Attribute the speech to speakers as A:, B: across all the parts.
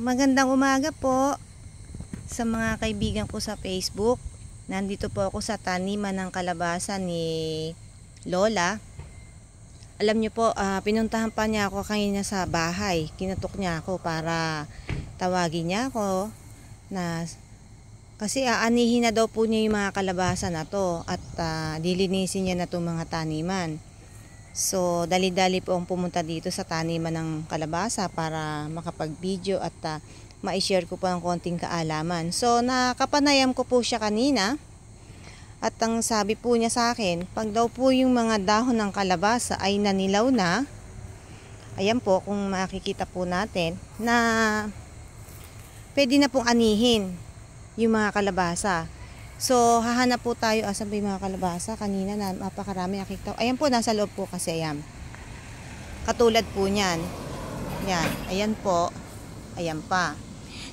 A: Magandang umaga po sa mga kaibigan ko sa Facebook. Nandito po ako sa taniman ng kalabasa ni Lola. Alam niyo po, pinuntahan pa niya ako kanina sa bahay. Kinutok niya ako para tawagin niya ako kasi aanihin na daw po niya yung mga kalabasa na to at dilinisin niya na itong mga taniman. So, dali-dali po ang pumunta dito sa taniman ng kalabasa para makapag-video at ma-share ko po ang konting kaalaman. So, nakapanayam ko po siya kanina at ang sabi po niya sa akin, pag daw po yung mga dahon ng kalabasa ay nanilaw na, ayan po kung makikita po natin na pwede na pong anihin yung mga kalabasa. So, hahanap po tayo. Asan ba yung mga kalabasa? Kanina na napakarami nakikita. Ayan po, nasa loob po kasi ayan. Katulad po niyan. Yan, ayan po. Ayan pa.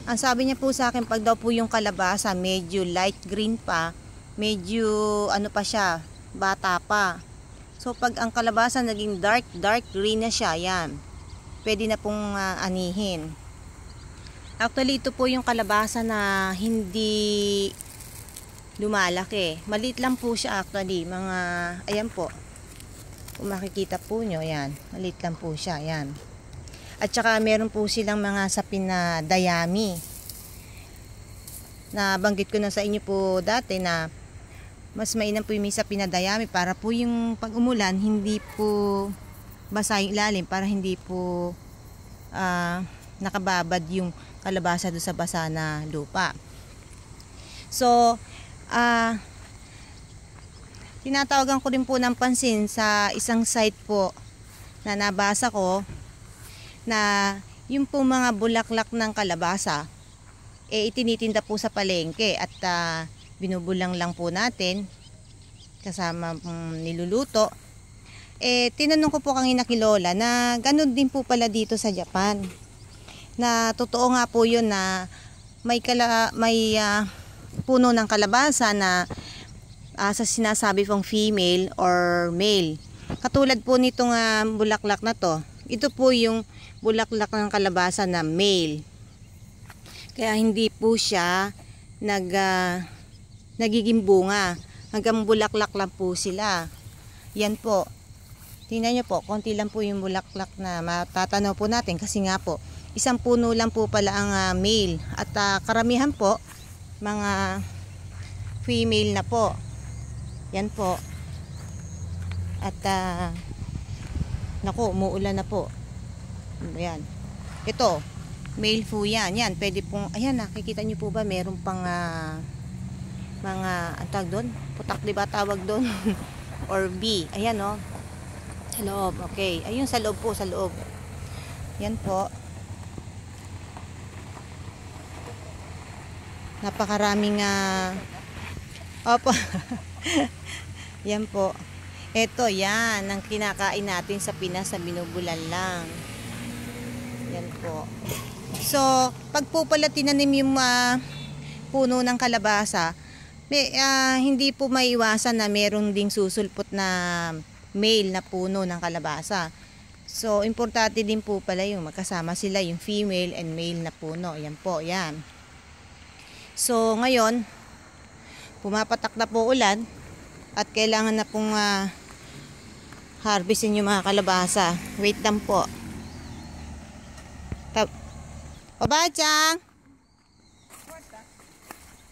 A: Ang sabi niya po sa akin, pag daw po yung kalabasa medyo light green pa, medyo ano pa siya, bata pa. So, pag ang kalabasa naging dark green na siya, yan. Pwede na pong anihin. Actually, ito po yung kalabasa na hindi lumalaki. Maliit lang po siya actually. Ayan po. Kung makikita po nyo, ayan. Maliit lang po siya, ayan. At saka meron po silang mga sapin na dayami. Nabanggit ko na sa inyo po dati na mas mainam po yung may sapin na dayami para po yung pag umulan, hindi po basa yung ilalim para hindi po nakababad yung kalabasa doon sa basa na lupa. So, tinatawagan ko rin po ng pansin sa isang site po na nabasa ko na yung po mga bulaklak ng kalabasa itinitinda po sa palengke at binubulang lang po natin kasama niluluto. Tinanong ko po kanina kay Lola na ganun din po pala dito sa Japan, na totoo nga po yun na may puno ng kalabasa na sa sinasabi pong female or male. Katulad po nitong bulaklak na to. Ito po yung bulaklak ng kalabasa na male. Kaya hindi po siya nagiging bunga. Hanggang bulaklak lang po sila. Yan po. Tingnan nyo po, konti lang po yung bulaklak na matatanaw po natin kasi nga po, isang puno lang po pala ang male. At karamihan po, mga female na po. Yan po. At naku, umuulan na po. Ayan. Ito, male po yan. Yan, pwede pong, ayan, nakikita nyo po ba, meron pang mga, antag doon? Putak, diba tawag doon? Or bee. Ayan, oh. Sa loob, okay. Ayun, sa loob po, sa loob. Yan po. Napakaraming opo. Yan po. Ito, yan ang kinakain natin sa Pinas, sa binubulan lang. Yan po. So, pag po pala tinanim yung puno ng kalabasa, hindi po maiwasan na meron ding susulpot na male na puno ng kalabasa. So, importante din po pala yung magkasama sila, yung female and male na puno. Yan po, yan. So, ngayon, pumapatak na po ulan at kailangan na pong harvestin yung mga kalabasa. Wait lang po. Obachang!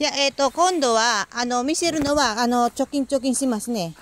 A: Ya, eto, kondo wa, misiru no wa, chokin-chokin shimasu ne.